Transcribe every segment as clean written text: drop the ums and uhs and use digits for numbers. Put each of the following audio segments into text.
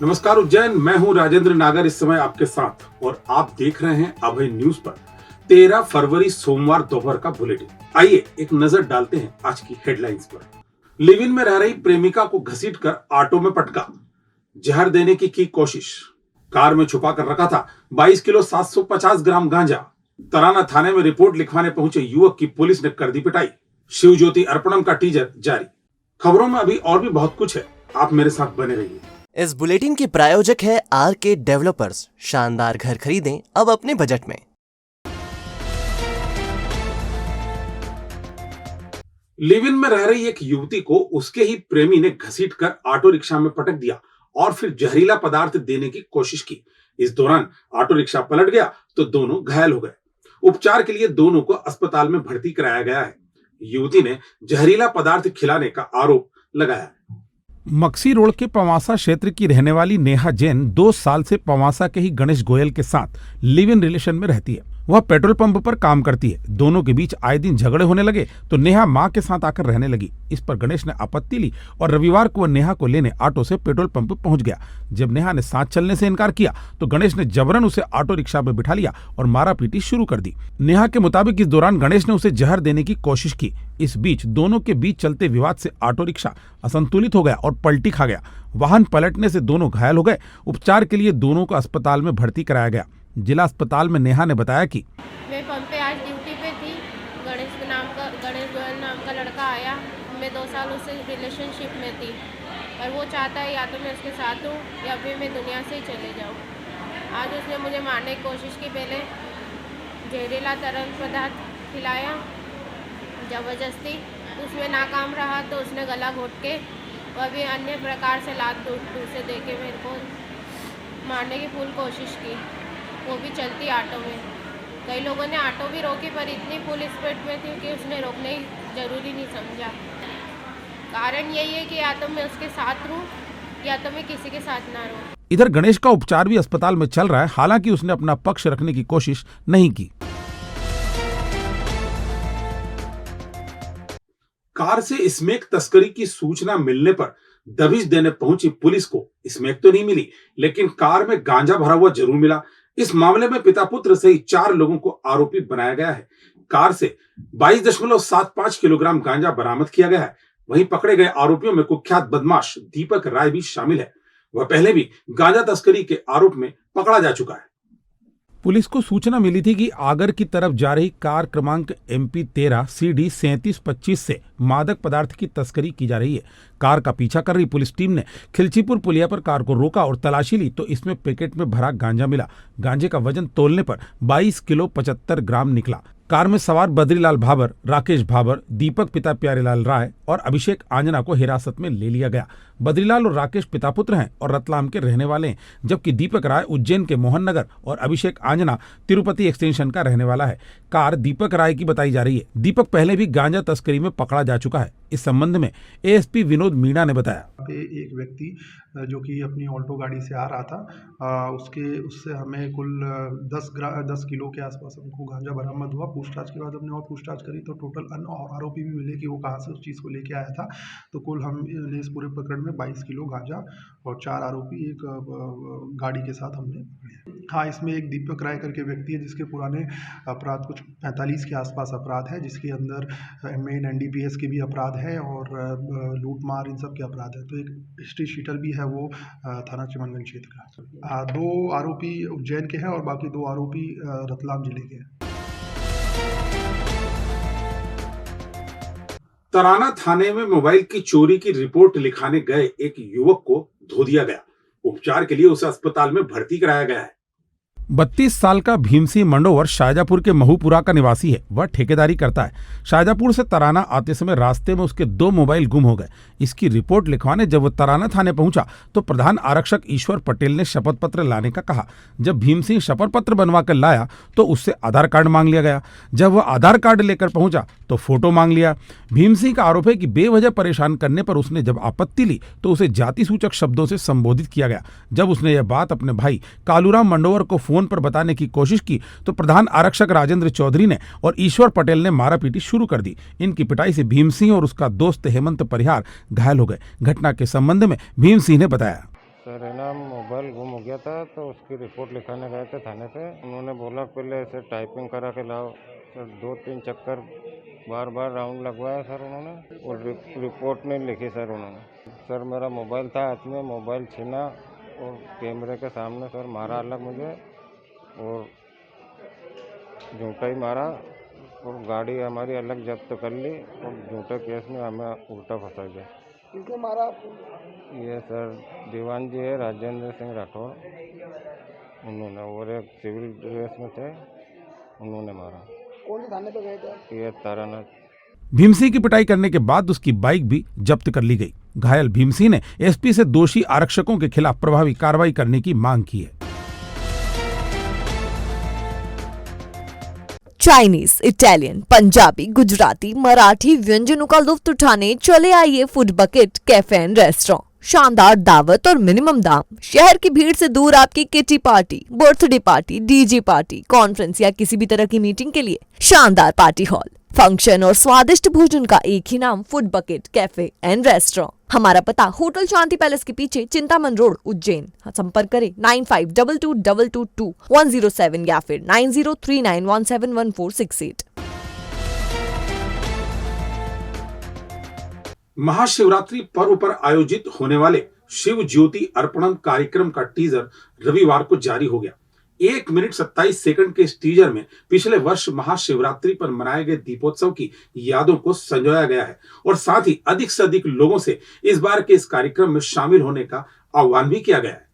नमस्कार उज्जैन, मैं हूं राजेंद्र नागर इस समय आपके साथ और आप देख रहे हैं अभय न्यूज पर 13 फरवरी सोमवार दोपहर का बुलेटिन। आइए एक नजर डालते हैं आज की हेडलाइंस पर। लिव इन में रह रही प्रेमिका को घसीटकर ऑटो में पटका, जहर देने की कोशिश, कार में छुपा कर रखा था 22 किलो 750 ग्राम गांजा। तराना थाने में रिपोर्ट लिखवाने पहुंचे युवक की पुलिस ने कर दी पिटाई। शिव ज्योति अर्पणम का टीजर जारी। खबरों में अभी और भी बहुत कुछ है, आप मेरे साथ बने रहिए। इस बुलेटिन के प्रायोजक है आरके डेवलपर्स। शानदार घर खरीदें अब अपने बजट में। लिव इन में रह रही एक युवती को उसके ही प्रेमी ने घसीटकर ऑटो रिक्शा में पटक दिया और फिर जहरीला पदार्थ देने की कोशिश की। इस दौरान ऑटो रिक्शा पलट गया तो दोनों घायल हो गए। उपचार के लिए दोनों को अस्पताल में भर्ती कराया गया है। युवती ने जहरीला पदार्थ खिलाने का आरोप लगाया है। मक्सी रोड के पवासा क्षेत्र की रहने वाली नेहा जैन 2 साल से पवासा के ही गणेश गोयल के साथ लिव इन रिलेशन में रहती है। वह पेट्रोल पंप पर काम करती है। दोनों के बीच आए दिन झगड़े होने लगे तो नेहा मां के साथ आकर रहने लगी। इस पर गणेश ने आपत्ति ली और रविवार को वह नेहा को लेने ऑटो से पेट्रोल पंप पहुंच गया। जब नेहा ने साथ चलने से इनकार किया तो गणेश ने जबरन उसे ऑटो रिक्शा में बिठा लिया और मारापीटी शुरू कर दी। नेहा के मुताबिक इस दौरान गणेश ने उसे जहर देने की कोशिश की। इस बीच दोनों के बीच चलते विवाद से ऑटो रिक्शा असंतुलित हो गया और पलटी खा गया। वाहन पलटने से दोनों घायल हो गए। उपचार के लिए दोनों को अस्पताल में भर्ती कराया गया। जिला अस्पताल में नेहा ने बताया कि मैं पंप पे आज ड्यूटी पे थी। गणेश गोयल नाम का लड़का आया। मैं 2 साल उससे रिलेशनशिप में थी और वो चाहता है या तो मैं उसके साथ हूँ या फिर मैं दुनिया से ही चले जाऊँ। आज उसने मुझे मारने की कोशिश की। पहले जहरीला तरल पदार्थ खिलाया ज़बरदस्ती, उसमें नाकाम रहा तो उसने गला घोट के और भी अन्य प्रकार से लात दूर से दे के मेरे को मारने की फुल कोशिश की, वो भी चलती ऑटो में। कई लोगों ने ऑटो भी रोकी पर इतनी फुल स्पीड में थी कि उसने रोकने जरूरी नहीं समझा। कारण यही है कि या तो मैं उसके साथ रहूं या तो मैं किसी के साथ ना रहूं। इधर गणेश का उपचार भी अस्पताल में चल रहा है। हालांकि उसने अपना पक्ष रखने की कोशिश नहीं की। कार से स्मैक तस्करी की सूचना मिलने पर दबिश देने पहुंची पुलिस को स्मैक तो नहीं मिली, लेकिन कार में गांजा भरा हुआ जरूर मिला। इस मामले में पिता पुत्र सहित 4 लोगों को आरोपी बनाया गया है। कार से 22.75 किलोग्राम गांजा बरामद किया गया है। वहीं पकड़े गए आरोपियों में कुख्यात बदमाश दीपक राय भी शामिल है। वह पहले भी गांजा तस्करी के आरोप में पकड़ा जा चुका है। पुलिस को सूचना मिली थी कि आगर की तरफ जा रही कार क्रमांक MP 13 CD 3725 से मादक पदार्थ की तस्करी की जा रही है। कार का पीछा कर रही पुलिस टीम ने खिलचीपुर पुलिया पर कार को रोका और तलाशी ली तो इसमें पैकेट में भरा गांजा मिला। गांजे का वजन तोलने पर 22 किलो 75 ग्राम निकला। कार में सवार बद्रीलाल भाबर, राकेश भाबर, दीपक पिता प्यारेलाल राय और अभिषेक आंजना को हिरासत में ले लिया गया। बद्रीलाल और राकेश पिता पुत्र हैं और रतलाम के रहने वाले हैं, जबकि दीपक राय उज्जैन के मोहन नगर और अभिषेक आंजना तिरुपति एक्सटेंशन का रहने वाला है। कार दीपक राय की बताई जा रही है। दीपक पहले भी गांजा तस्करी में पकड़ा जा चुका है। इस संबंध में ASP विनोद मीणा ने बताया। एक व्यक्ति जो कि अपनी ऑल्टो गाड़ी से आ रहा था, उससे हमें कुल 10 किलो के आसपास हमको गांजा बरामद हुआ। पूछताछ के बाद हमने और पूछताछ करी तो टोटल और आरोपी भी मिले कि वो कहाँ से उस चीज़ को लेके आया था। तो कुल हमने इस पूरे प्रकरण में 22 किलो गांजा और 4 आरोपी एक गाड़ी के साथ हमने पकड़े। हाँ, इसमें एक दीपक राय करके व्यक्ति है जिसके पुराने अपराध कुछ 45 के आसपास अपराध है, जिसके अंदर मेन NDPS के भी अपराध है और लूट मार इन सब के अपराध है। तो एक हिस्ट्री शीटर भी है वो थाना चिमनगंज क्षेत्र का। 2 आरोपी उज्जैन के हैं और बाकी 2 आरोपी रतलाम जिले के हैं। तराना थाने में मोबाइल की चोरी की रिपोर्ट लिखाने गए एक युवक को धो दिया गया। उपचार के लिए उसे अस्पताल में भर्ती कराया गया है। 32 साल का भीम सिंह मंडोवर शाहजहापुर के महूपुरा का निवासी है। वह ठेकेदारी करता है। शाहजहापुर से तराना आते समय रास्ते में उसके 2 मोबाइल गुम हो गए। इसकी रिपोर्ट लिखवाने जब वह तराना थाने पहुंचा तो प्रधान आरक्षक ईश्वर पटेल ने शपथ पत्र लाने का कहा। जब भीम सिंह शपथ पत्र बनवा कर लाया तो उससे आधार कार्ड मांग लिया गया। जब वह आधार कार्ड लेकर पहुंचा तो फोटो मांग लिया। भीम सिंह का आरोप है कि बेवजह परेशान करने पर उसने जब आपत्ति ली तो उसे जाति सूचक शब्दों से संबोधित किया गया। जब उसने यह बात अपने भाई कालूराम मंडोवर को फोन पर बताने की कोशिश की तो प्रधान आरक्षक राजेंद्र चौधरी ने और ईश्वर पटेल ने मारापीटी शुरू कर दी। इनकी पिटाई से भीम सिंह और उसका दोस्त हेमंत परिहार घायल हो गए। घटना के संबंध में भीम सिंह ने बताया। सर है ना, मोबाइल गुम हो गया था तो उसकी रिपोर्ट लिखाने गए थे थाने पे। उन्होंने बोला पहले ऐसे टाइपिंग करा के लाओ। सर 2-3 चक्कर बार बार राउंड लगवाया सर उन्होंने, और रिपोर्ट नहीं लिखी सर उन्होंने। सर मेरा मोबाइल था हाथ में, मोबाइल छीना और कैमरे के सामने सर मारा अलग मुझे, और झूठा ही मारा, और गाड़ी हमारी अलग जब्त कर ली, और झूठे केस में हमें उल्टा फंसा दिया। किसने मारा आपको? ये सर दीवान जी है, राजेंद्र सिंह राठौर, उन्होंने, और एक सिविल ड्रेस में थे, उन्होंने मारा। कौन से थाने पे गए थे? ये तारानाथ। भीमसिंह की पिटाई करने के बाद उसकी बाइक भी जब्त कर ली गई। घायल भीमसिंह ने एसपी से दोषी आरक्षकों के खिलाफ प्रभावी कार्रवाई करने की मांग की है। चाइनीज, इटालियन, पंजाबी, गुजराती, मराठी व्यंजनों का लुत्फ उठाने चले आइए food bucket cafe and restaurant. शानदार दावत और मिनिमम दाम। शहर की भीड़ से दूर आपकी kitty party, birthday party, DJ party, conference या किसी भी तरह की मीटिंग के लिए शानदार पार्टी हॉल, फंक्शन और स्वादिष्ट भोजन का एक ही नाम, food bucket cafe and restaurant. हमारा पता होटल शांति पैलेस के पीछे, चिंतामन रोड, उज्जैन। संपर्क करें 9522222107 या फिर 9039171468। महाशिवरात्रि पर्व पर आयोजित होने वाले शिव ज्योति अर्पणम कार्यक्रम का टीजर रविवार को जारी हो गया। 1 मिनट 27 सेकंड के इस टीजर में पिछले वर्ष महाशिवरात्रि पर मनाए गए दीपोत्सव की यादों को संजोया गया है, और साथ ही अधिक से अधिक लोगों से इस बार के इस कार्यक्रम में शामिल होने का आह्वान भी किया गया है।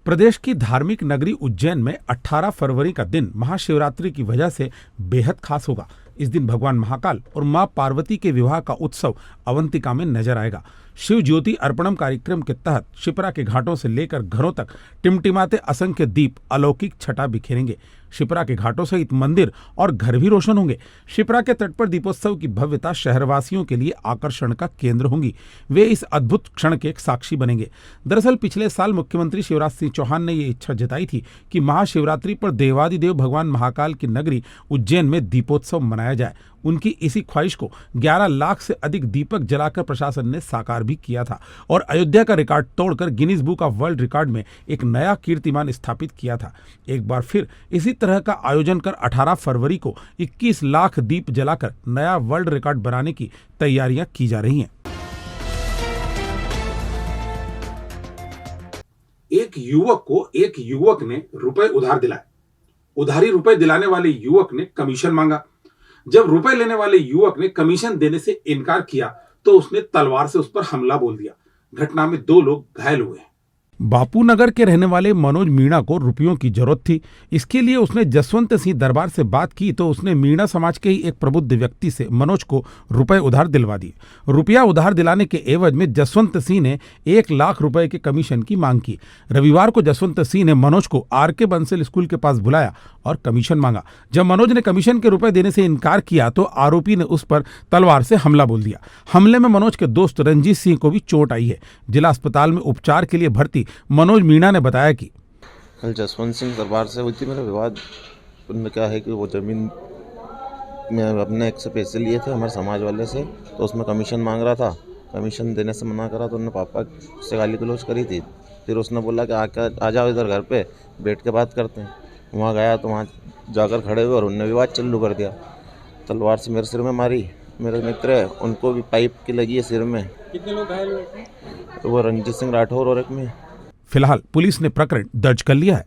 प्रदेश की धार्मिक नगरी उज्जैन में 18 फरवरी का दिन महाशिवरात्रि की वजह से बेहद खास होगा। इस दिन भगवान महाकाल और मां पार्वती के विवाह का उत्सव अवंतिका में नजर आएगा। शिव ज्योति अर्पणम कार्यक्रम के तहत शिप्रा के घाटों से लेकर घरों तक टिमटिमाते असंख्य दीप अलौकिक छटा बिखेरेंगे। शिप्रा के घाटों सहित मंदिर और घर भी रोशन होंगे। शिप्रा के तट पर दीपोत्सव की भव्यता शहरवासियों के लिए आकर्षण का केंद्र होंगी। वे इस अद्भुत क्षण के साक्षी बनेंगे। दरअसल पिछले साल मुख्यमंत्री शिवराज सिंह चौहान ने ये इच्छा जताई थी कि महाशिवरात्रि पर देवादिदेव भगवान महाकाल की नगरी उज्जैन में दीपोत्सव मनाया जाए। उनकी इसी ख्वाहिश को 11 लाख से अधिक दीपक जलाकर प्रशासन ने साकार भी किया था और अयोध्या का रिकॉर्ड तोड़कर Guinness book of world record में एक नया कीर्तिमान स्थापित किया था। एक बार फिर इसी तरह का आयोजन कर 18 फरवरी को 21 लाख दीप जलाकर नया वर्ल्ड रिकॉर्ड बनाने की तैयारियां की जा रही हैं। एक युवक को एक युवक ने रुपए उधार दिलाए। उधारी रुपए दिलाने वाले युवक ने कमीशन मांगा। जब रुपए लेने वाले युवक ने कमीशन देने से इनकार किया तो उसने तलवार से उस पर हमला बोल दिया। घटना में 2 लोग घायल हुए हैं। बापूनगर के रहने वाले मनोज मीणा को रुपयों की जरूरत थी। इसके लिए उसने जसवंत सिंह दरबार से बात की तो उसने मीणा समाज के ही एक प्रबुद्ध व्यक्ति से मनोज को रुपए उधार दिलवा दिए। रुपया उधार दिलाने के एवज में जसवंत सिंह ने 1 लाख रुपए के कमीशन की मांग की। रविवार को जसवंत सिंह ने मनोज को आर.के. बंसल स्कूल के पास बुलाया और कमीशन मांगा। जब मनोज ने कमीशन के रुपए देने से इनकार किया तो आरोपी ने उस पर तलवार से हमला बोल दिया। हमले में मनोज के दोस्त रंजीत सिंह को भी चोट आई है। जिला अस्पताल में उपचार के लिए भर्ती मनोज मीणा ने बताया कि कल जसवंत सिंह दरबार से हुई थी मेरा विवाद। उनमें क्या है कि वो ज़मीन में अपने एक से पैसे लिए थे हमारे समाज वाले से, तो उसमें कमीशन मांग रहा था। कमीशन देने से मना करा तो उन्होंने पापा से गाली गलौज करी थी। फिर उसने बोला कि आ जाओ इधर घर पे बैठ के बात करते हैं। वहाँ गया तो वहाँ जाकर खड़े हुए और उनने विवाद चालू कर दिया। तलवार से मेरे सिर में मारी। मेरे मित्र है उनको भी पाइप की लगी है सिर में। कितने लोग घायल हुए? वो रंजीत सिंह राठौर और एक में। फिलहाल पुलिस ने प्रकरण दर्ज कर लिया है।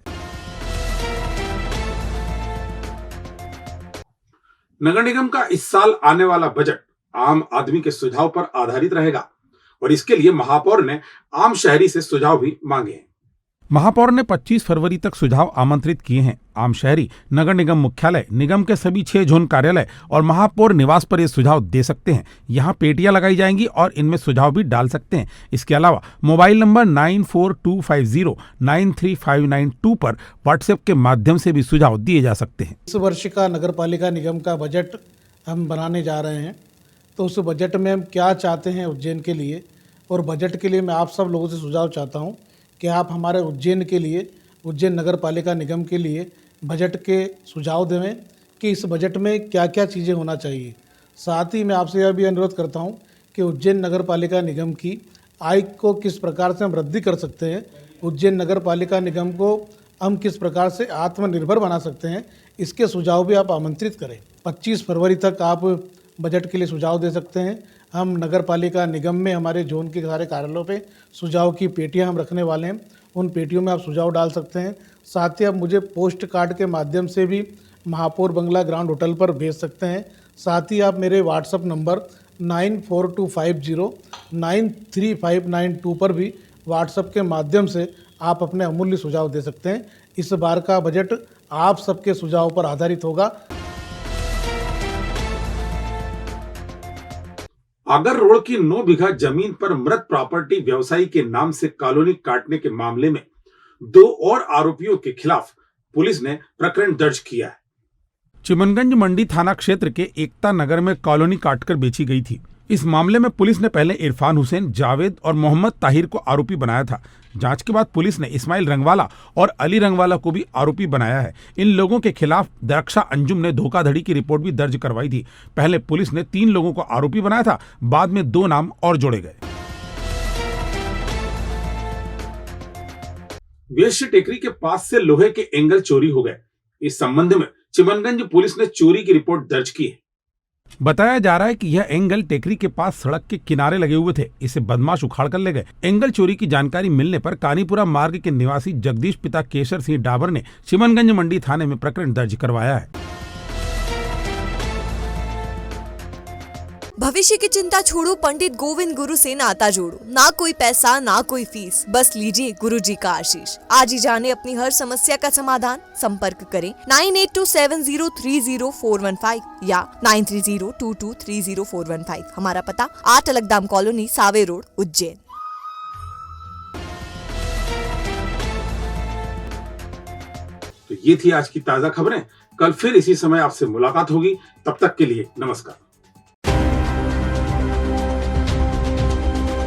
नगर निगम का इस साल आने वाला बजट आम आदमी के सुझाव पर आधारित रहेगा और इसके लिए महापौर ने आम शहरी से सुझाव भी मांगे हैं। महापौर ने 25 फरवरी तक सुझाव आमंत्रित किए हैं। आम शहरी नगर निगम मुख्यालय, निगम के सभी 6 जोन कार्यालय और महापौर निवास पर ये सुझाव दे सकते हैं। यहाँ पेटियां लगाई जाएंगी और इनमें सुझाव भी डाल सकते हैं। इसके अलावा मोबाइल नंबर 9425093592 पर व्हाट्सएप के माध्यम से भी सुझाव दिए जा सकते हैं। इस वर्ष का नगरपालिका निगम का बजट हम बनाने जा रहे हैं, तो उस बजट में हम क्या चाहते हैं उज्जैन के लिए, और बजट के लिए मैं आप सब लोगों से सुझाव चाहता हूँ कि आप हमारे उज्जैन के लिए, उज्जैन नगर पालिका निगम के लिए बजट के सुझाव दें कि इस बजट में क्या क्या चीज़ें होना चाहिए। साथ ही मैं आपसे यह भी अनुरोध करता हूं कि उज्जैन नगर पालिका निगम की आय को किस प्रकार से हम वृद्धि कर सकते हैं, उज्जैन नगर पालिका निगम को हम किस प्रकार से आत्मनिर्भर बना सकते हैं, इसके सुझाव भी आप आमंत्रित करें। 25 फरवरी तक आप बजट के लिए सुझाव दे सकते हैं। हम नगर पालिका निगम में हमारे जोन के सारे कार्यालयों पे सुझाव की पेटियां हम रखने वाले हैं, उन पेटियों में आप सुझाव डाल सकते हैं। साथ ही आप मुझे पोस्ट कार्ड के माध्यम से भी महापौर बंगला ग्रांड होटल पर भेज सकते हैं। साथ ही आप मेरे व्हाट्सअप नंबर 9425093592 पर भी व्हाट्सएप के माध्यम से आप अपने अमूल्य सुझाव दे सकते हैं। इस बार का बजट आप सबके सुझाव पर आधारित होगा। आगर रोड की 9 बीघा जमीन पर मृत प्रॉपर्टी व्यवसायी के नाम से कॉलोनी काटने के मामले में 2 और आरोपियों के खिलाफ पुलिस ने प्रकरण दर्ज किया है। चिमनगंज मंडी थाना क्षेत्र के एकता नगर में कॉलोनी काटकर बेची गई थी। इस मामले में पुलिस ने पहले इरफान हुसैन, जावेद और मोहम्मद ताहिर को आरोपी बनाया था। जांच के बाद पुलिस ने इस्माइल रंगवाला और अली रंगवाला को भी आरोपी बनाया है। इन लोगों के खिलाफ दरक्षा अंजुम ने धोखाधड़ी की रिपोर्ट भी दर्ज करवाई थी। पहले पुलिस ने 3 लोगों को आरोपी बनाया था, बाद में 2 नाम और जोड़े गए। वेश्य टेकरी के पास से लोहे के एंगल चोरी हो गए। इस संबंध में चिमनगंज पुलिस ने चोरी की रिपोर्ट दर्ज की है। बताया जा रहा है कि यह एंगल टेकरी के पास सड़क के किनारे लगे हुए थे। इसे बदमाश उखाड़ कर ले गए। एंगल चोरी की जानकारी मिलने पर कानीपुरा मार्ग के निवासी जगदीश पिता केशर सिंह डाबर ने चिमनगंज मंडी थाने में प्रकरण दर्ज करवाया है। भविष्य की चिंता छोड़ो, पंडित गोविंद गुरु से नाता जोड़ो। ना कोई पैसा ना कोई फीस, बस लीजिए गुरु जी का आशीष। आज ही जाने अपनी हर समस्या का समाधान। संपर्क करें 9827030415 या 9302230415। हमारा पता 8 अलगदाम कॉलोनी, सावे रोड, उज्जैन। तो ये थी आज की ताजा खबरें। कल फिर इसी समय आपसे मुलाकात होगी। तब तक के लिए नमस्कार।